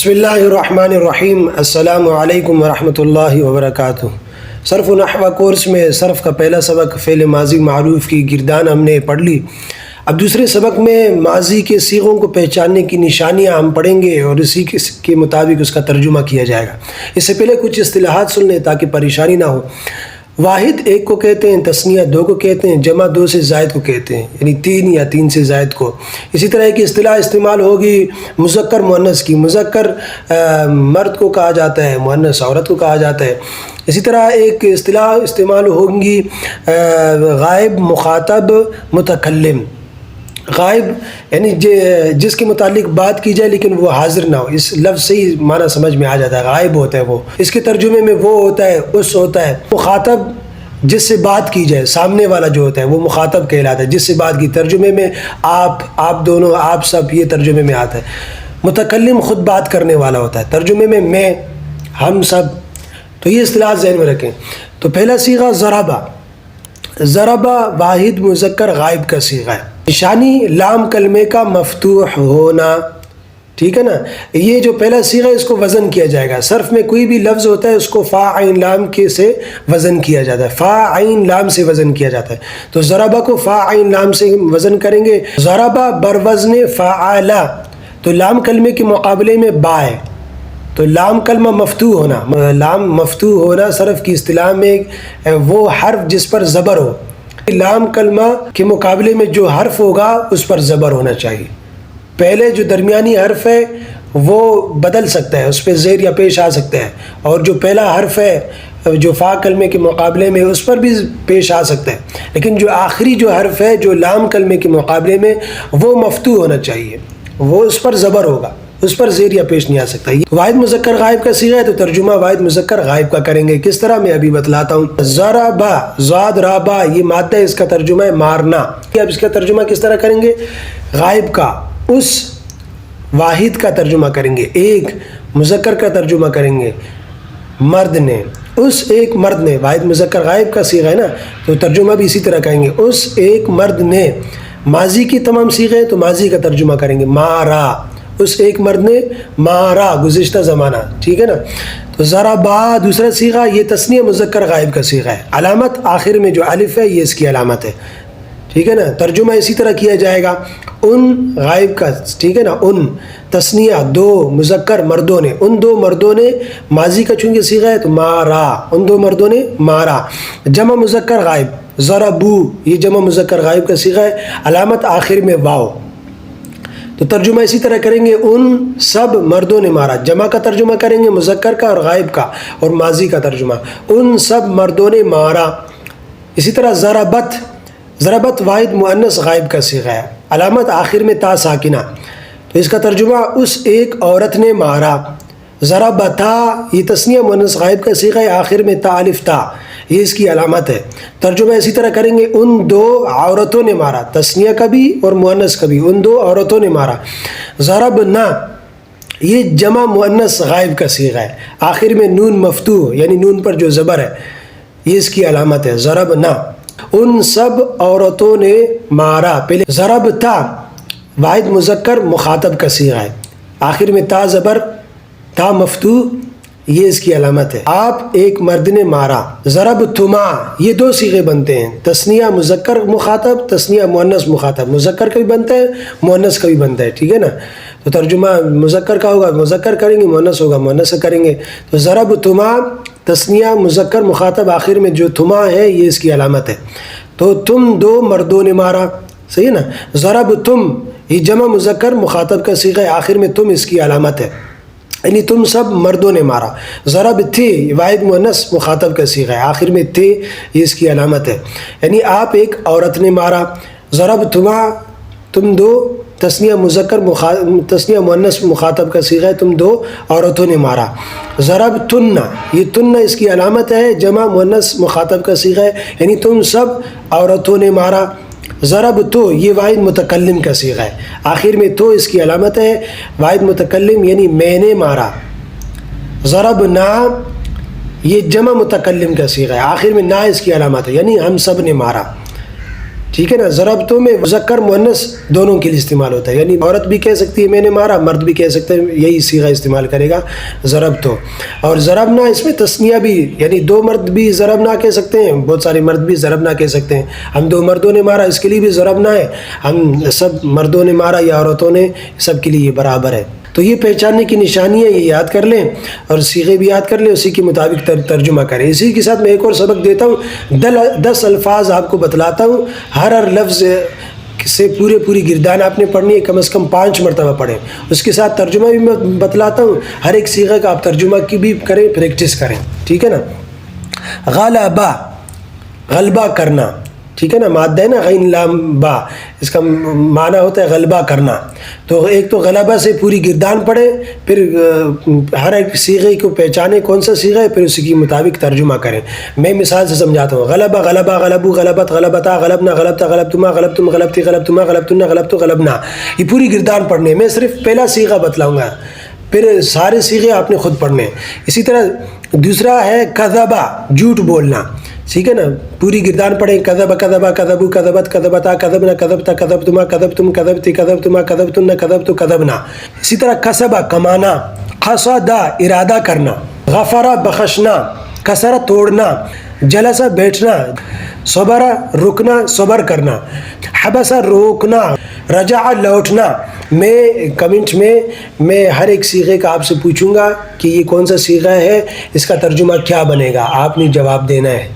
بسم اللہ الرحمن الرحیم۔ السلام علیکم ورحمۃ اللہ وبرکاتہ۔ صرف و نحو کورس میں صرف کا پہلا سبق فعل ماضی معروف کی گردان ہم نے پڑھ لی۔ اب دوسرے سبق میں ماضی کے صیغوں کو پہچاننے کی نشانیاں ہم پڑھیں گے اور اسی کے مطابق اس کا ترجمہ کیا جائے گا۔ اس سے پہلے کچھ اصطلاحات سن لیں تاکہ پریشانی نہ ہو۔ واحد ایک کو کہتے ہیں، تثنیہ دو کو کہتے ہیں، جمع دو سے زائد کو کہتے ہیں، یعنی تین یا تین سے زائد کو۔ اسی طرح کی اصطلاح استعمال ہوگی مذکر مؤنث کی۔ مذکر مرد کو کہا جاتا ہے، مؤنث عورت کو کہا جاتا ہے۔ اسی طرح ایک اصطلاح استعمال ہوگی غائب مخاطب متکلم۔ غائب یعنی جس کے متعلق بات کی جائے لیکن وہ حاضر نہ ہو، اس لفظ سے ہی معنی سمجھ میں آ جاتا ہے، غائب ہوتا ہے وہ۔ اس کے ترجمے میں وہ ہوتا ہے، اس ہوتا ہے۔ مخاطب جس سے بات کی جائے، سامنے والا جو ہوتا ہے وہ مخاطب کہلاتا ہے، جس سے بات کی۔ ترجمے میں آپ دونوں، آپ سب، یہ ترجمے میں آتا ہے۔ متکلم خود بات کرنے والا ہوتا ہے، ترجمے میں میں، ہم سب۔ تو یہ اصطلاح ذہن میں رکھیں۔ تو پہلا صیغہ ضربہ۔ ضربہ واحد مذکر غائب کا صیغہ ہے۔ نشانی لام کلمے کا مفتوح ہونا، ٹھیک ہے نا۔ یہ جو پہلا صیغہ ہے اس کو وزن کیا جائے گا۔ صرف میں کوئی بھی لفظ ہوتا ہے اس کو فا عین لام کے سے وزن کیا جاتا ہے، فا عین لام سے وزن کیا جاتا ہے۔ تو ضربہ کو فا عین لام سے وزن کریں گے۔ ضربہ بروزن فعل، تو لام کلمے کے مقابلے میں با ہے، تو لام کلمہ مفتوح ہونا۔ لام مفتوح ہونا صرف کی اصطلاح میں وہ حرف جس پر زبر ہو۔ لام کلمہ کے مقابلے میں جو حرف ہوگا اس پر زبر ہونا چاہیے۔ پہلے جو درمیانی حرف ہے وہ بدل سکتا ہے، اس پہ زیر یا پیش آ سکتا ہے، اور جو پہلا حرف ہے جو فا کلمے کے مقابلے میں اس پر بھی پیش آ سکتا ہے، لیکن جو آخری جو حرف ہے جو لام کلمے کے مقابلے میں وہ مفتوح ہونا چاہیے، وہ اس پر زبر ہوگا، اس پر زیر یا پیش نہیں آ سکتا۔ واحد مذکر غائب کا صیغہ ہے تو ترجمہ واحد مذکر غائب کا کریں گے۔ کس طرح میں ابھی بتلاتا ہوں۔ ضربہ، ضاد رابہ، یہ مادہ ہے، اس کا ترجمہ ہے مارنا۔ اب اس کا ترجمہ کس طرح کریں گے؟ غائب کا اس واحد کا ترجمہ کریں گے، ایک مذکر کا ترجمہ کریں گے، مرد نے، اس ایک مرد نے۔ واحد مذکر غائب کا صیغہ ہے نا، تو ترجمہ بھی اسی طرح کریں گے، اس ایک مرد نے۔ ماضی کی تمام صیغے ہیں تو ماضی کا ترجمہ کریں گے مارا، اس ایک مرد نے مارا، گزشتہ زمانہ، ٹھیک ہے نا۔ تو ضربہ دوسرا صیغہ، یہ تثنیہ مذکر غائب کا صیغہ ہے۔ علامت آخر میں جو الف ہے یہ اس کی علامت ہے، ٹھیک ہے نا۔ ترجمہ اسی طرح کیا جائے گا۔ ان غائب کا، ٹھیک ہے نا، ان تثنیہ دو مذکر مردوں نے، ان دو مردوں نے۔ ماضی کا چونکہ صیغہ ہے تو مارا، ان دو مردوں نے مارا۔ جمع مذکر غائب ضربو، یہ جمع مذکر غائب کا صیغہ ہے، علامت آخر میں واو۔ تو ترجمہ اسی طرح کریں گے، ان سب مردوں نے مارا۔ جمع کا ترجمہ کریں گے مذکر کا اور غائب کا، اور ماضی کا ترجمہ ان سب مردوں نے مارا۔ اسی طرح ضربت، ضربت واحد مؤنث غائب کا صیغہ ہے، علامت آخر میں تا ساکنہ، تو اس کا ترجمہ اس ایک عورت نے مارا۔ ضربتا، یہ تثنیہ مؤنث غائب کا صیغہ ہے، آخر میں تا الف تا، یہ اس کی علامت ہے۔ ترجمہ اسی طرح کریں گے، ان دو عورتوں نے مارا، تثنیہ کا بھی اور مؤنث کا بھی، ان دو عورتوں نے مارا۔ ضربنا، یہ جمع مؤنث غائب کا صیغہ ہے، آخر میں نون مفتوح، یعنی نون پر جو زبر ہے، یہ اس کی علامت ہے۔ ضربنا، ان سب عورتوں نے مارا۔ پہلے ضربتا واحد مذکر مخاطب کا صیغہ ہے، آخر میں تا زبر، تا مفتوح، یہ اس کی علامت ہے۔ آپ ایک مرد نے مارا۔ ضربتما، یہ دو صیغے بنتے ہیں، تثنیہ مذکر مخاطب، تثنیہ مؤنث مخاطب، مذکر کا بھی بنتا ہے، مؤنث کا بھی بنتا ہے، ٹھیک ہے نا۔ تو ترجمہ مذکر کا ہوگا مذکر کریں گے، مؤنث ہوگا مؤنث کریں گے۔ تو ضربتما تثنیہ مذکر مخاطب، آخر میں جو تما ہے یہ اس کی علامت ہے۔ تو تم دو مردوں نے مارا، صحیح ہے نا۔ ضربتم، یہ جمع مذکر مخاطب کا صیغہ ہے، آخر میں تم اس کی علامت ہے، یعنی تم سب مردوں نے مارا۔ ضرب تھے، واحد مؤنث مخاطب کا صیغہ ہے، آخر میں تھے، یہ اس کی علامت ہے، یعنی آپ ایک عورت نے مارا۔ ضرب تما، تم دو، تثنیہ مذکر تثنیہ مؤنث مخاطب کا صیغہ ہے، تم دو عورتوں نے مارا۔ ضرب تن، یہ تن اس کی علامت ہے، جمع مؤنث مخاطب کا صیغہ ہے، یعنی تم سب عورتوں نے مارا۔ ضرب تو، یہ واحد متکلم کا صیغہ ہے، آخر میں تو اس کی علامت ہے، واحد متکلم یعنی میں نے مارا۔ ضربنا، یہ جمع متکلم کا صیغہ ہے، آخر میں نا اس کی علامت ہے، یعنی ہم سب نے مارا۔ ٹھیک ہے نا. ضربتو میں مذکر مؤنث دونوں کے لیے استعمال ہوتا ہے, یعنی عورت بھی کہہ سکتی ہے میں نے مارا, مرد بھی کہہ سکتے ہیں, یہی صیغہ استعمال کرے گا ضربتو. اور ضربنا اس میں تثنیہ بھی, یعنی دو مرد بھی ضربنا کہہ سکتے ہیں, بہت سارے مرد بھی ضربنا کہہ سکتے ہیں. ہم دو مردوں نے مارا, اس کے لیے بھی ضربنا ہے. ہم سب مردوں نے مارا یا عورتوں نے, سب کے لیے یہ برابر ہے. تو یہ پہچاننے کی نشانی ہے, یہ یاد کر لیں اور صیغے بھی یاد کر لیں, اسی کے مطابق ترجمہ کریں. اسی کے ساتھ میں ایک اور سبق دیتا ہوں, 10 الفاظ آپ کو بتلاتا ہوں, ہر لفظ سے پوری گردان آپ نے پڑھنی ہے, کم از کم 5 مرتبہ پڑھیں. اس کے ساتھ ترجمہ بھی میں بتلاتا ہوں, ہر ایک صیغے کا آپ ترجمہ کی بھی کریں, پریکٹس کریں. ٹھیک ہے نا. غلبہ, غلبہ کرنا, ٹھیک ہے نا, مادہ ہے نا غین لام با, اس کا معنی ہوتا ہے غلبہ کرنا. تو ایک تو غلبہ سے پوری گردان پڑھے, پھر ہر ایک صیغے کو پہچانے کون سا صیغہ ہے, پھر اسی کے مطابق ترجمہ کریں. میں مثال سے سمجھاتا ہوں. غلبہ, غلبہ, غلبو, غلبت, غلبتا, غلبنا, غلبتا, غلبتما, غلبتم, غلبتی, غلبتما, غلبتن, غلبتو, غلبنا. یہ پوری گردان پڑھنے. میں صرف پہلا صیغہ بتلاؤں گا, پھر سارے صیغے آپ نے خود پڑھنے. اسی طرح دوسرا ہے کذبہ, جھوٹ بولنا. ٹھیک ہے نا, پوری گردان پڑھیں. کذب, کذبہ, کذبو, کذبت, کذبتا, کذبنا, کذبتا, کذبتما, کذبتم, کذبتی, کذبتما, کذبتن, کذبتو, کذبنا. اسی طرح کسبہ, کمانا. قصدہ, ارادہ کرنا. غفرہ, بخشنا. کسرہ, توڑنا. جلسہ, بیٹھنا. صبرہ, رکنا, صبر کرنا. حبسہ, روکنا. رجع, لوٹنا. میں کمنٹ میں ہر ایک صیغے کا آپ سے پوچھوں گا کہ یہ کون سا صیغہ ہے, اس کا ترجمہ کیا بنے گا, آپ نے جواب دینا ہے.